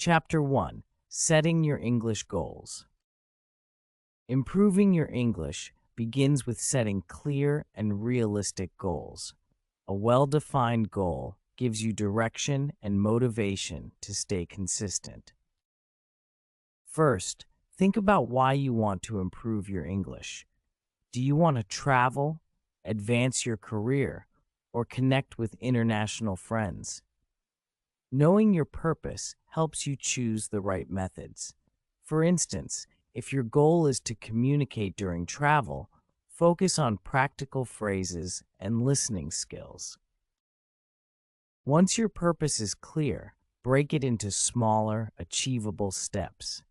Chapter 1: Setting Your English Goals. Improving your English begins with setting clear and realistic goals. A well-defined goal gives you direction and motivation to stay consistent. First, think about why you want to improve your English. Do you want to travel, advance your career, or connect with international friends? Knowing your purpose helps you choose the right methods. For instance, if your goal is to communicate during travel, focus on practical phrases and listening skills. Once your purpose is clear, break it into smaller, achievable steps.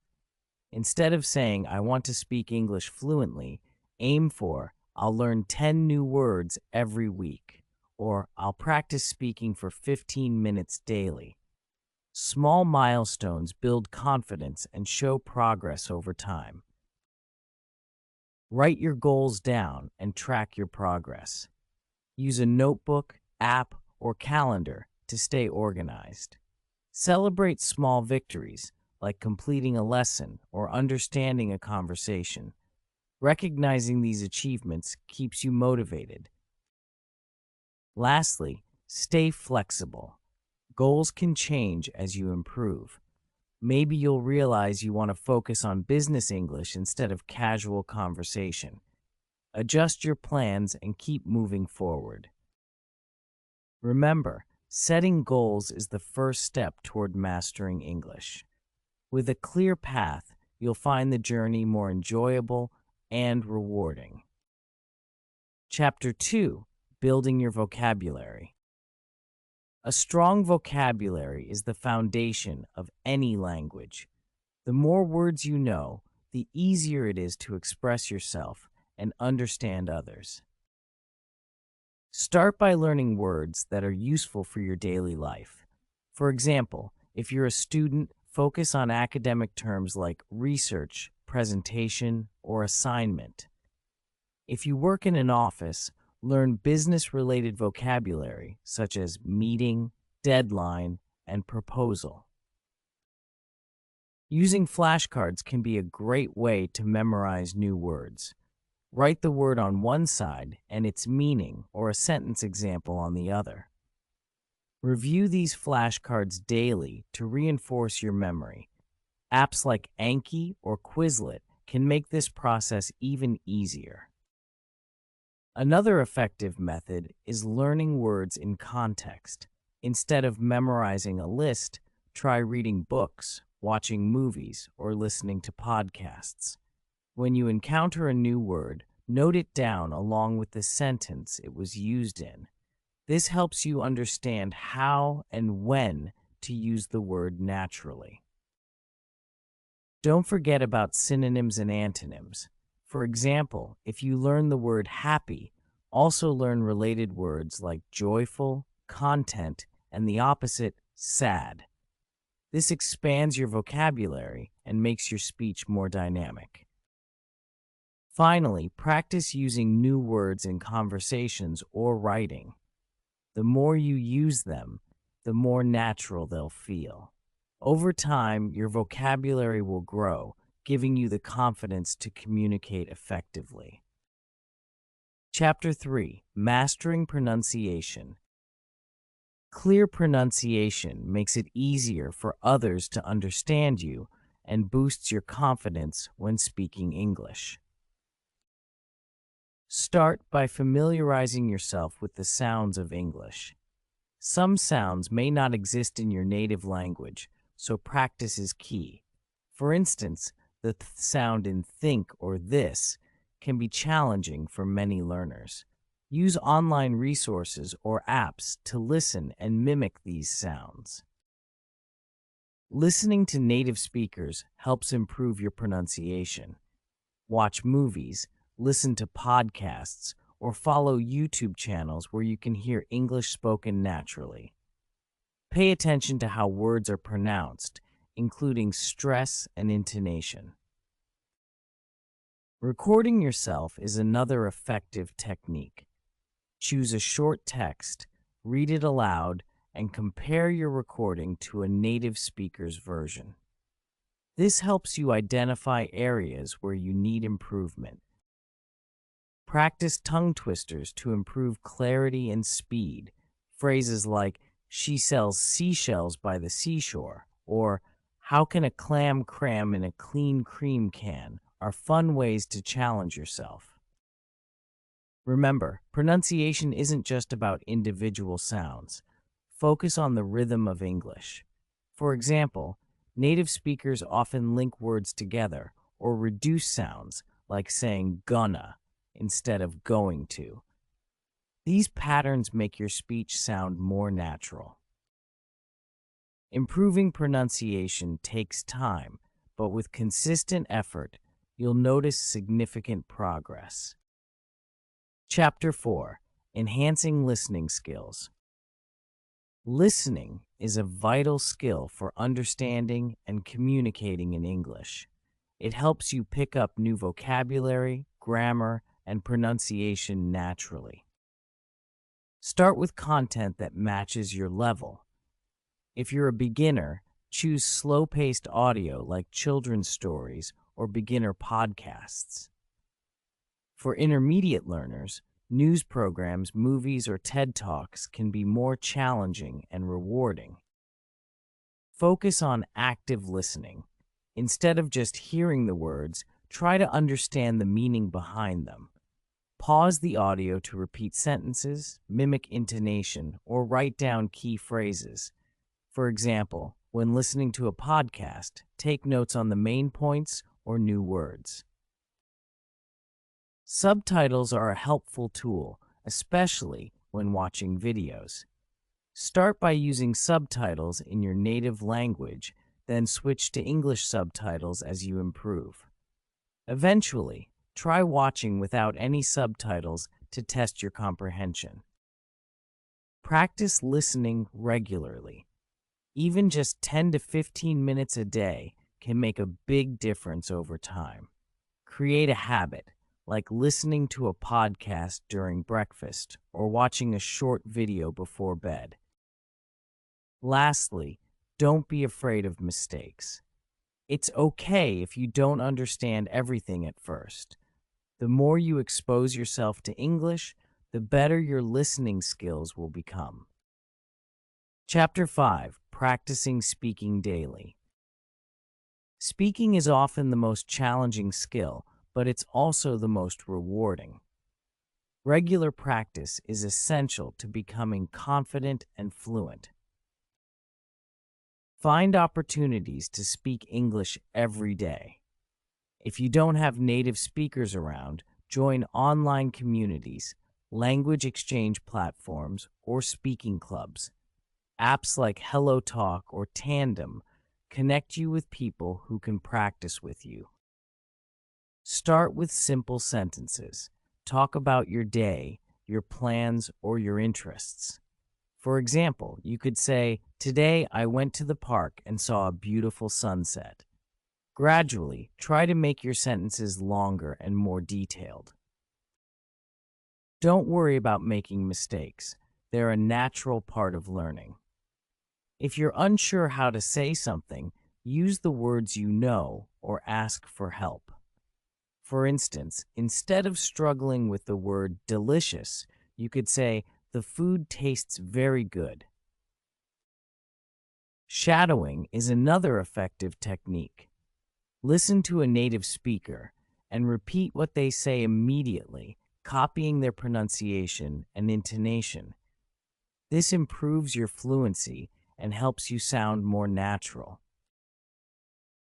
Instead of saying, "I want to speak English fluently," aim for, "I'll learn 10 new words every week," or "I'll practice speaking for 15 minutes daily." Small milestones build confidence and show progress over time. Write your goals down and track your progress. Use a notebook, app, or calendar to stay organized. Celebrate small victories, like completing a lesson or understanding a conversation. Recognizing these achievements keeps you motivated. Lastly, stay flexible. Goals can change as you improve. Maybe you'll realize you want to focus on business English instead of casual conversation. Adjust your plans and keep moving forward. Remember, setting goals is the first step toward mastering English. With a clear path, you'll find the journey more enjoyable and rewarding. Chapter 2: Building Your Vocabulary. A strong vocabulary is the foundation of any language. The more words you know, the easier it is to express yourself and understand others. Start by learning words that are useful for your daily life. For example, if you're a student, focus on academic terms like research, presentation, or assignment. If you work in an office, learn business-related vocabulary such as meeting, deadline, and proposal. Using flashcards can be a great way to memorize new words. Write the word on one side and its meaning or a sentence example on the other. Review these flashcards daily to reinforce your memory. Apps like Anki or Quizlet can make this process even easier. Another effective method is learning words in context. Instead of memorizing a list, try reading books, watching movies, or listening to podcasts. When you encounter a new word, note it down along with the sentence it was used in. This helps you understand how and when to use the word naturally. Don't forget about synonyms and antonyms. For example, if you learn the word happy, also learn related words like joyful, content, and the opposite, sad. This expands your vocabulary and makes your speech more dynamic. Finally, practice using new words in conversations or writing. The more you use them, the more natural they'll feel. Over time, your vocabulary will grow, giving you the confidence to communicate effectively. Chapter 3: Mastering Pronunciation. Clear pronunciation makes it easier for others to understand you and boosts your confidence when speaking English. Start by familiarizing yourself with the sounds of English. Some sounds may not exist in your native language, so practice is key. For instance, the th sound in think or this can be challenging for many learners. Use online resources or apps to listen and mimic these sounds. Listening to native speakers helps improve your pronunciation. Watch movies, listen to podcasts, or follow YouTube channels where you can hear English spoken naturally. Pay attention to how words are pronounced, including stress and intonation. Recording yourself is another effective technique. Choose a short text, read it aloud, and compare your recording to a native speaker's version. This helps you identify areas where you need improvement. Practice tongue twisters to improve clarity and speed. Phrases like, "She sells seashells by the seashore," or "How can a clam cram in a clean cream can?" are fun ways to challenge yourself. Remember, pronunciation isn't just about individual sounds. Focus on the rhythm of English. For example, native speakers often link words together or reduce sounds, like saying gonna instead of going to. These patterns make your speech sound more natural. Improving pronunciation takes time, but with consistent effort, you'll notice significant progress. Chapter 4: Enhancing Listening Skills. Listening is a vital skill for understanding and communicating in English. It helps you pick up new vocabulary, grammar, and pronunciation naturally. Start with content that matches your level. If you're a beginner, choose slow-paced audio like children's stories or beginner podcasts. For intermediate learners, news programs, movies, or TED Talks can be more challenging and rewarding. Focus on active listening. Instead of just hearing the words, try to understand the meaning behind them. Pause the audio to repeat sentences, mimic intonation, or write down key phrases. For example, when listening to a podcast, take notes on the main points or new words. Subtitles are a helpful tool, especially when watching videos. Start by using subtitles in your native language, then switch to English subtitles as you improve. Eventually, try watching without any subtitles to test your comprehension. Practice listening regularly. Even just 10 to 15 minutes a day can make a big difference over time. Create a habit, like listening to a podcast during breakfast or watching a short video before bed. Lastly, don't be afraid of mistakes. It's okay if you don't understand everything at first. The more you expose yourself to English, the better your listening skills will become. Chapter 5: Practicing Speaking Daily. Speaking is often the most challenging skill, but it's also the most rewarding. Regular practice is essential to becoming confident and fluent. Find opportunities to speak English every day. If you don't have native speakers around, join online communities, language exchange platforms, or speaking clubs. Apps like HelloTalk or Tandem connect you with people who can practice with you. Start with simple sentences. Talk about your day, your plans, or your interests. For example, you could say, "Today I went to the park and saw a beautiful sunset." Gradually, try to make your sentences longer and more detailed. Don't worry about making mistakes. They're a natural part of learning. If you're unsure how to say something, use the words you know or ask for help. For instance, instead of struggling with the word delicious, you could say, "The food tastes very good." Shadowing is another effective technique. Listen to a native speaker and repeat what they say immediately, copying their pronunciation and intonation. This improves your fluency and helps you sound more natural.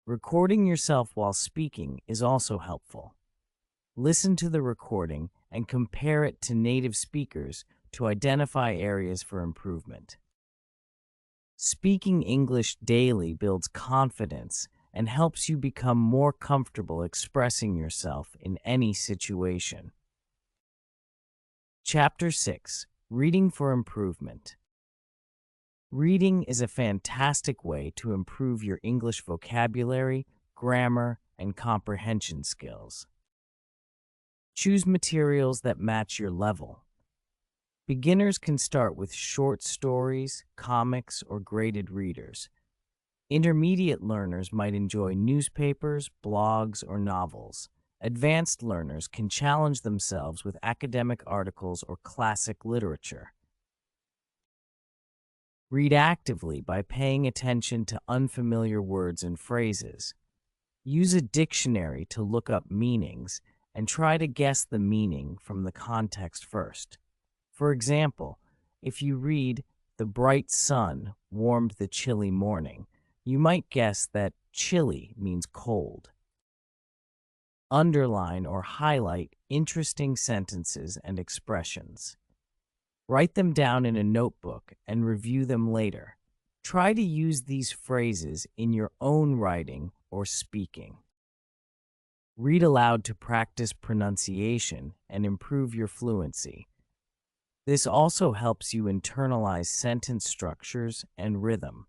Recording yourself while speaking is also helpful. Listen to the recording and compare it to native speakers to identify areas for improvement. Speaking English daily builds confidence and helps you become more comfortable expressing yourself in any situation. Chapter 6: Reading for Improvement. Reading is a fantastic way to improve your English vocabulary, grammar, and comprehension skills. Choose materials that match your level. Beginners can start with short stories, comics, or graded readers. Intermediate learners might enjoy newspapers, blogs, or novels. Advanced learners can challenge themselves with academic articles or classic literature. Read actively by paying attention to unfamiliar words and phrases. Use a dictionary to look up meanings and try to guess the meaning from the context first. For example, if you read, "The bright sun warmed the chilly morning," you might guess that chilly means cold. Underline or highlight interesting sentences and expressions. Write them down in a notebook and review them later. Try to use these phrases in your own writing or speaking. Read aloud to practice pronunciation and improve your fluency. This also helps you internalize sentence structures and rhythm.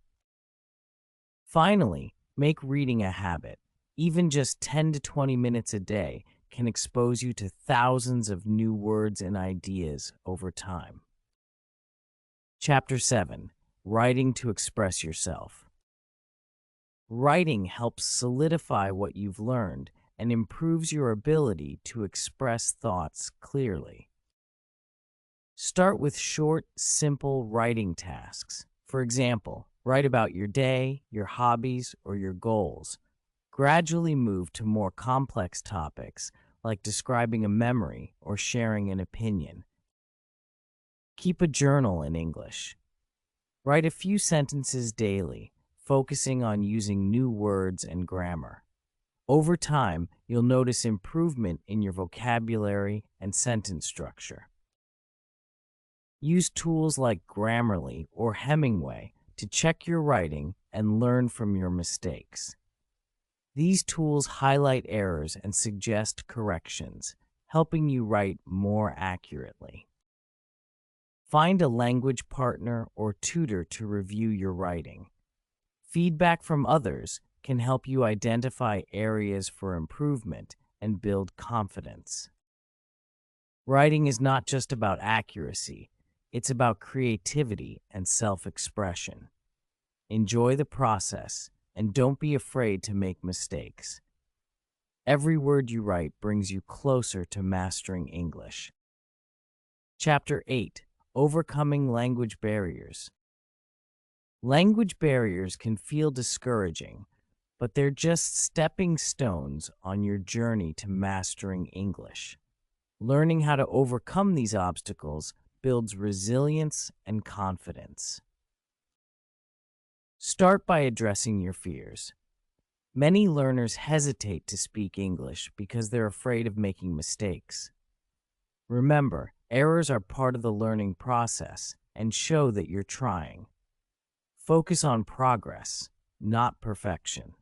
Finally, make reading a habit. Even just 10 to 20 minutes a day can expose you to thousands of new words and ideas over time. Chapter 7. Writing to express yourself. Writing helps solidify what you've learned and improves your ability to express thoughts clearly. Start with short, simple writing tasks. For example, write about your day, your hobbies, or your goals. Gradually move to more complex topics like describing a memory or sharing an opinion. Keep a journal in English. Write a few sentences daily, focusing on using new words and grammar. Over time, you'll notice improvement in your vocabulary and sentence structure. Use tools like Grammarly or Hemingway to check your writing and learn from your mistakes. These tools highlight errors and suggest corrections, helping you write more accurately. Find a language partner or tutor to review your writing. Feedback from others can help you identify areas for improvement and build confidence. Writing is not just about accuracy, it's about creativity and self-expression. Enjoy the process and don't be afraid to make mistakes. Every word you write brings you closer to mastering English. Chapter 8. Overcoming language barriers. Language barriers can feel discouraging, but they're just stepping stones on your journey to mastering English. Learning how to overcome these obstacles builds resilience and confidence. Start by addressing your fears. Many learners hesitate to speak English because they're afraid of making mistakes. Remember, errors are part of the learning process and show that you're trying. Focus on progress, not perfection.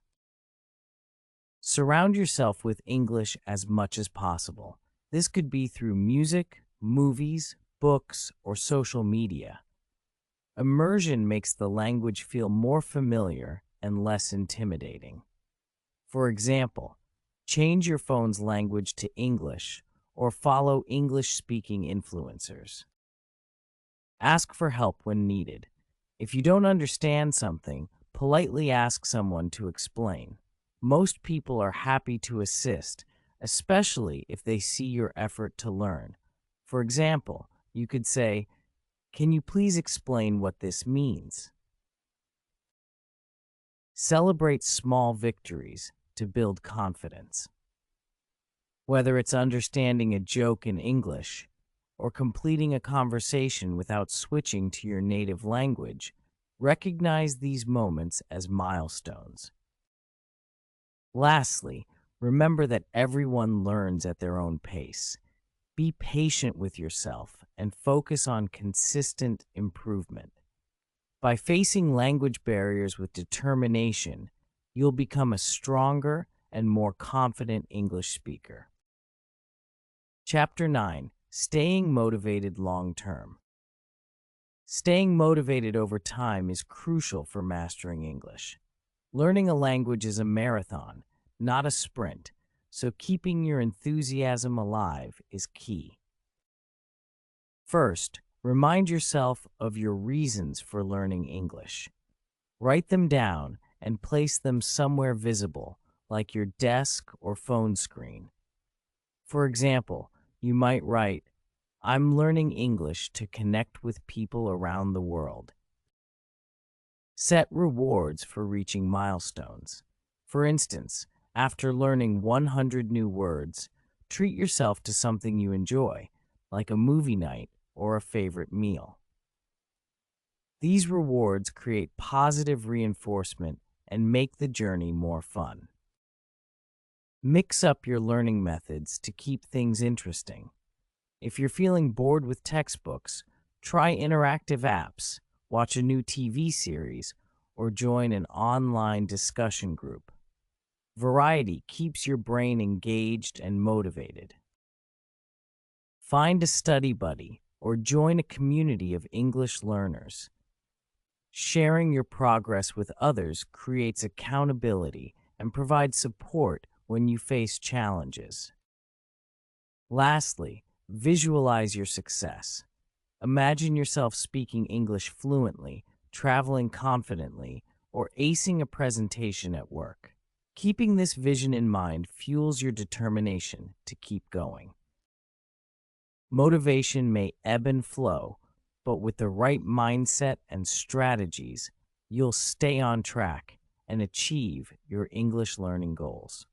Surround yourself with English as much as possible. This could be through music, movies, books, or social media. Immersion makes the language feel more familiar and less intimidating. For example, change your phone's language to English or follow English-speaking influencers. Ask for help when needed. If you don't understand something, politely ask someone to explain. Most people are happy to assist, especially if they see your effort to learn. For example, you could say, "Can you please explain what this means?" Celebrate small victories to build confidence. Whether it's understanding a joke in English or completing a conversation without switching to your native language, recognize these moments as milestones. Lastly, remember that everyone learns at their own pace. Be patient with yourself and focus on consistent improvement. By facing language barriers with determination, you'll become a stronger and more confident English speaker. Chapter 9. Staying motivated long-term. Staying motivated over time is crucial for mastering English. Learning a language is a marathon, not a sprint, so keeping your enthusiasm alive is key. First, Remind yourself of your reasons for learning English. Write them down and place them somewhere visible, like your desk or phone screen. For example, you might write, I'm learning English to connect with people around the world. Set rewards for reaching milestones. For instance, after learning 100 new words, treat yourself to something you enjoy, like a movie night or a favorite meal. These rewards create positive reinforcement and make the journey more fun. Mix up your learning methods to keep things interesting. If you're feeling bored with textbooks, try interactive apps, watch a new TV series, or join an online discussion group. Variety keeps your brain engaged and motivated. Find a study buddy or join a community of English learners. Sharing your progress with others creates accountability and provides support when you face challenges. Lastly, visualize your success. Imagine yourself speaking English fluently, traveling confidently, or acing a presentation at work. Keeping this vision in mind fuels your determination to keep going. Motivation may ebb and flow, but with the right mindset and strategies, you'll stay on track and achieve your English learning goals.